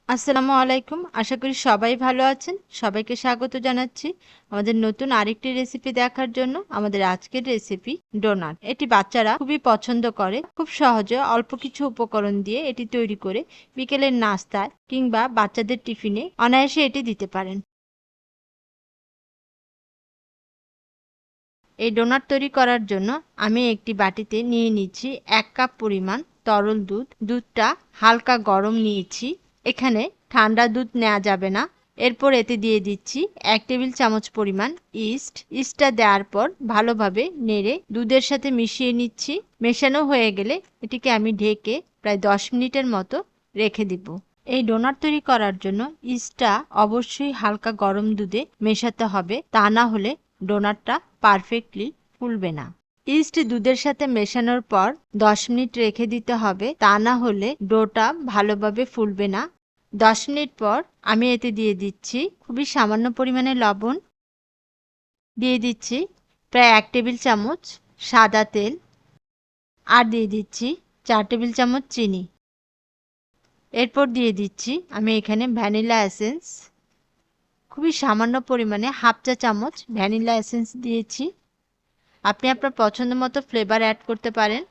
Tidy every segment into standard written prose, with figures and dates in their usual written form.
আসসালামু আলাইকুম। আশা করি সবাই ভালো আছেন। সবাইকে স্বাগত জানাচ্ছি আমাদের নতুন আরেকটি রেসিপি দেখার জন্য। আমাদের আজকের রেসিপি ডোনাট। এটি বাচ্চারা খুবই পছন্দ করে। খুব সহজে অল্প কিছু উপকরণ দিয়ে এটি তৈরি করে বিকেলের নাস্তায় কিংবা বাচ্চাদের টিফিনে অনায়াসে এটি দিতে পারেন। এই ডোনাট তৈরি করার জন্য আমি একটি বাটিতে নিয়ে নিচ্ছি ১ কাপ পরিমাণ তরল দুধ। দুধটা হালকা গরম নিয়েছি। এখানে ঠান্ডা দুধ নেওয়া যাবে না। এরপর এতে দিয়ে দিচ্ছি ১ টেবিল চামচ পরিমাণ ইস্ট। ইস্টটা দেওয়ার পর ভালোভাবে নেড়ে দুধের সাথে মিশিয়ে নিচ্ছি। মেশানো হয়ে গেলে এটিকে আমি ঢেকে প্রায় ১০ মিনিটের মতো রেখে দিব। এই ডোনাট তৈরি করার জন্য ইস্টটা অবশ্যই হালকা গরম দুধে মেশাতে হবে, তা না হলে ডোনাটটা পারফেক্টলি ফুলবে না। ইস্ট দুধের সাথে মেশানোর পর ১০ মিনিট রেখে দিতে হবে, তা না হলে ডোটা ভালোভাবে ফুলবে না। ১০ মিনিট পর আমি এতে দিয়ে দিচ্ছি খুবই সামান্য পরিমাণে লবণ, দিয়ে দিচ্ছি প্রায় ১ টেবিল চামচ সাদা তেল, আর দিয়ে দিচ্ছি ৪ টেবিল চামচ চিনি। এরপর দিয়ে দিচ্ছি আমি এখানে ভ্যানিলা এসেন্স, খুবই সামান্য পরিমাণে হাফ চা চামচ ভ্যানিলা এসেন্স দিয়েছি। আপনি আপনার পছন্দ মতো ফ্লেভার অ্যাড করতে পারেন।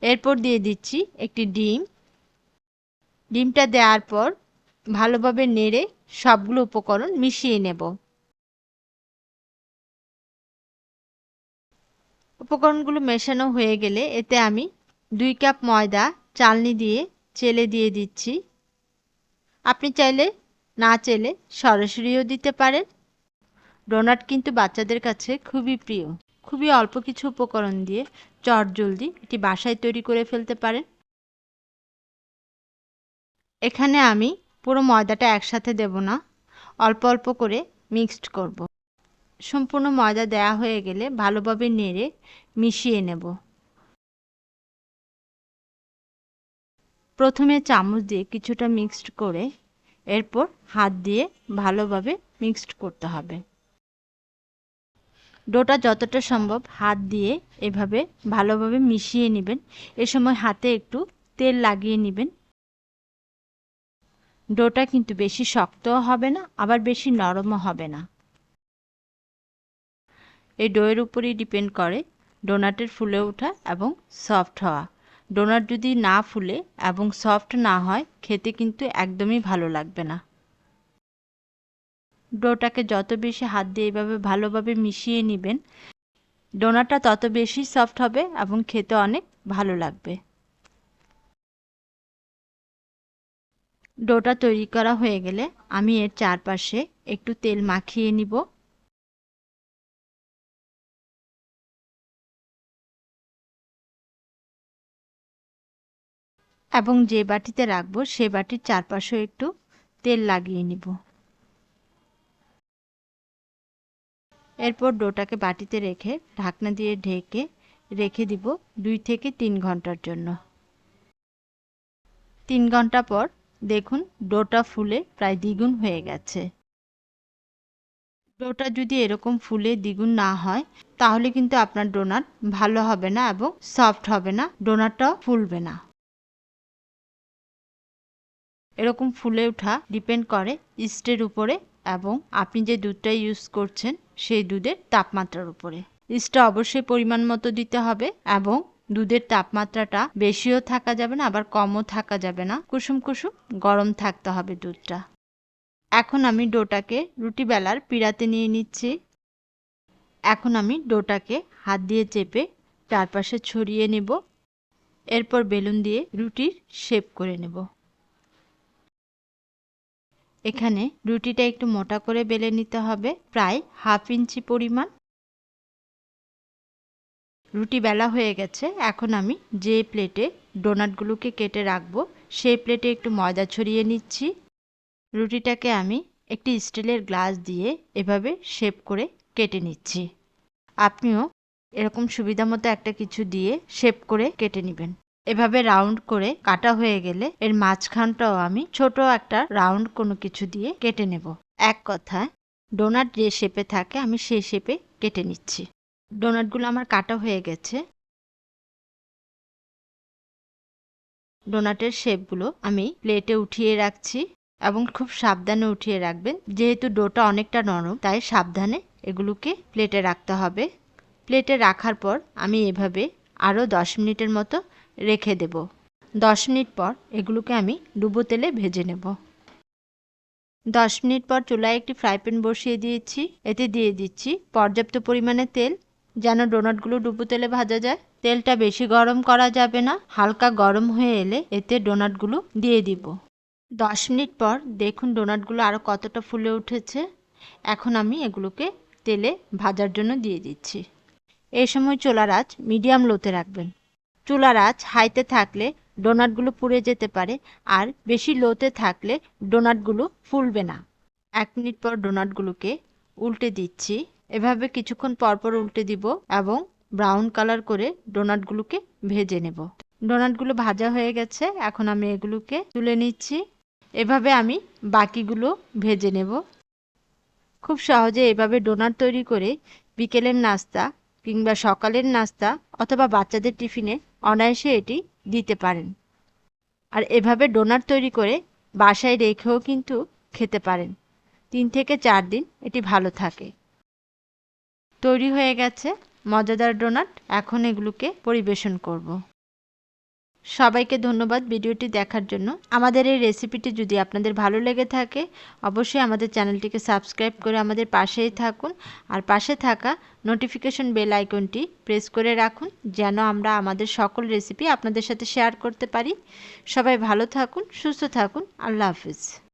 এরপর দিয়ে দিচ্ছি একটি ডিম। ডিমটা দেওয়ার পর ভালোভাবে নেড়ে সবগুলো উপকরণ মিশিয়ে নেব। উপকরণগুলো মেশানো হয়ে গেলে এতে আমি ২ কাপ ময়দা চালনি দিয়ে চেলে দিয়ে দিচ্ছি। আপনি চাইলে না চেলে সরাসরিও দিতে পারেন। ডোনাট কিন্তু বাচ্চাদের কাছে খুবই প্রিয়। খুবই অল্প কিছু উপকরণ দিয়ে চটজলদি এটি বাসায় তৈরি করে ফেলতে পারেন। এখানে আমি পুরো ময়দাটা একসাথে দেব না, অল্প অল্প করে মিক্সড করব। সম্পূর্ণ ময়দা দেয়া হয়ে গেলে ভালোভাবে নেড়ে মিশিয়ে নেব। প্রথমে চামচ দিয়ে কিছুটা মিক্সড করে এরপর হাত দিয়ে ভালোভাবে মিক্সড করতে হবে। ডোটা যতটা সম্ভব হাত দিয়ে এভাবে ভালোভাবে মিশিয়ে নেবেন। এ সময় হাতে একটু তেল লাগিয়ে নেবেন। ডোটা কিন্তু বেশি শক্তও হবে না, আবার বেশি নরমও হবে না। এই ডোয়ের উপরেই ডিপেন্ড করে ডোনাটের ফুলে ওঠা এবং সফট হওয়া। ডোনাট যদি না ফুলে এবং সফট না হয়, খেতে কিন্তু একদমই ভালো লাগবে না। ডোটাকে যত বেশি হাত দিয়ে এভাবে ভালোভাবে মিশিয়ে নেবেন, ডোনাটটা তত বেশি সফট হবে এবং খেতে অনেক ভালো লাগবে। ডোটা তৈরি করা হয়ে গেলে আমি এর চারপাশে একটু তেল মাখিয়ে নিব। এবং যে বাটিতে রাখবো সে বাটির চারপাশেও একটু তেল লাগিয়ে নিব। এরপর ডোটাকে বাটিতে রেখে ঢাকনা দিয়ে ঢেকে রেখে দিব ২ থেকে ৩ ঘন্টার জন্য। ৩ ঘন্টা পর দেখুন ডোটা ফুলে প্রায় দ্বিগুণ হয়ে গেছে। ডোটা যদি এরকম ফুলে দ্বিগুণ না হয়, তাহলে কিন্তু আপনার ডোনাট ভালো হবে না এবং সফট হবে না, ডোনাটটাও ফুলবে না। এরকম ফুলে ওঠা ডিপেন্ড করে ইস্টের উপরে এবং আপনি যে দুধটা ইউজ করছেন সেই দুধের তাপমাত্রার উপরে। ইস্টটা অবশ্যই পরিমাণ মতো দিতে হবে এবং দুধের তাপমাত্রাটা বেশিও থাকা যাবে না, আবার কমও থাকা যাবে না। কুসুম কুসুম গরম থাকতে হবে দুধটা। এখন আমি ডোটাকে রুটি বেলার পিঁড়াতে নিয়ে নিচ্ছি। এখন আমি ডোটাকে হাত দিয়ে চেপে চারপাশে ছড়িয়ে নেব। এরপর বেলুন দিয়ে রুটির শেপ করে নেব। এখানে রুটিটা একটু মোটা করে বেলে নিতে হবে, প্রায় 1/2 ইঞ্চি পরিমাণ। রুটি বেলা হয়ে গেছে। এখন আমি যে প্লেটে ডোনাটগুলোকে কেটে রাখবো সেই প্লেটে একটু ময়দা ছড়িয়ে নিচ্ছি। রুটিটাকে আমি একটি স্টিলের গ্লাস দিয়ে এভাবে শেপ করে কেটে নিচ্ছি। আপনিও এরকম সুবিধা মতো একটা কিছু দিয়ে শেপ করে কেটে নেবেন। এভাবে রাউন্ড করে কাটা হয়ে গেলে এর মাঝখানটাও আমি ছোট একটা রাউন্ড কোনো কিছু দিয়ে কেটে নেব। এক কথায় ডোনাট যে শেপে থাকে আমি সেই শেপে কেটে নিচ্ছি। ডোনাটগুলো আমার কাটা হয়ে গেছে। ডোনাটের শেপগুলো আমি প্লেটে উঠিয়ে রাখছি এবং খুব সাবধানে উঠিয়ে রাখবেন। যেহেতু ডোটা অনেকটা নরম, তাই সাবধানে এগুলোকে প্লেটে রাখতে হবে। প্লেটে রাখার পর আমি এভাবে আরও 10 মিনিটের মতো রেখে দেব। 10 মিনিট পর এগুলোকে আমি ডুবো তেলে ভেজে নেব। 10 মিনিট পর চুলায় একটি ফ্রাই প্যান বসিয়ে দিয়েছি। এতে দিয়ে দিচ্ছি পর্যাপ্ত পরিমাণে তেল, যেন ডোনাটগুলো ডুবো তেলে ভাজা যায়। তেলটা বেশি গরম করা যাবে না, হালকা গরম হয়ে এলে এতে ডোনাটগুলো দিয়ে দিব। 10 মিনিট পর দেখুন ডোনাটগুলো আরও কতটা ফুলে উঠেছে। এখন আমি এগুলোকে তেলে ভাজার জন্য দিয়ে দিচ্ছি। এই সময় চুলার আঁচ মিডিয়াম লোতে রাখবেন। চুলার আঁচ হাইতে থাকলে ডোনাটগুলো পুড়ে যেতে পারে, আর বেশি লোতে থাকলে ডোনাটগুলো ফুলবে না। 1 মিনিট পর ডোনাটগুলোকে উল্টে দিচ্ছি। এভাবে কিছুক্ষণ পরপর উল্টে দিব এবং ব্রাউন কালার করে ডোনাটগুলোকে ভেজে নেব। ডোনাটগুলো ভাজা হয়ে গেছে, এখন আমি এগুলোকে তুলে নিচ্ছি। এভাবে আমি বাকিগুলো ভেজে নেব। খুব সহজে এভাবে ডোনাট তৈরি করে বিকেলের নাস্তা কিংবা সকালের নাস্তা অথবা বাচ্চাদের টিফিনে অনায়াসে এটি দিতে পারেন। আর এভাবে ডোনাট তৈরি করে বাসায় রেখেও কিন্তু খেতে পারেন। 3 থেকে 4 দিন এটি ভালো থাকে। তৈরি হয়ে গেছে মজাদার ডোনাট। এখন এগুলোকে পরিবেশন করব। সবাইকে ধন্যবাদ ভিডিওটি দেখার জন্য। আমাদের এই রেসিপিটি যদি আপনাদের ভালো লেগে থাকে, অবশ্যই আমাদের চ্যানেলটিকে সাবস্ক্রাইব করে আমাদের পাশেই থাকুন। আর পাশে থাকা নোটিফিকেশন বেল আইকনটি প্রেস করে রাখুন, যেন আমরা আমাদের সকল রেসিপি আপনাদের সাথে শেয়ার করতে পারি। সবাই ভালো থাকুন, সুস্থ থাকুন। আল্লাহ হাফিজ।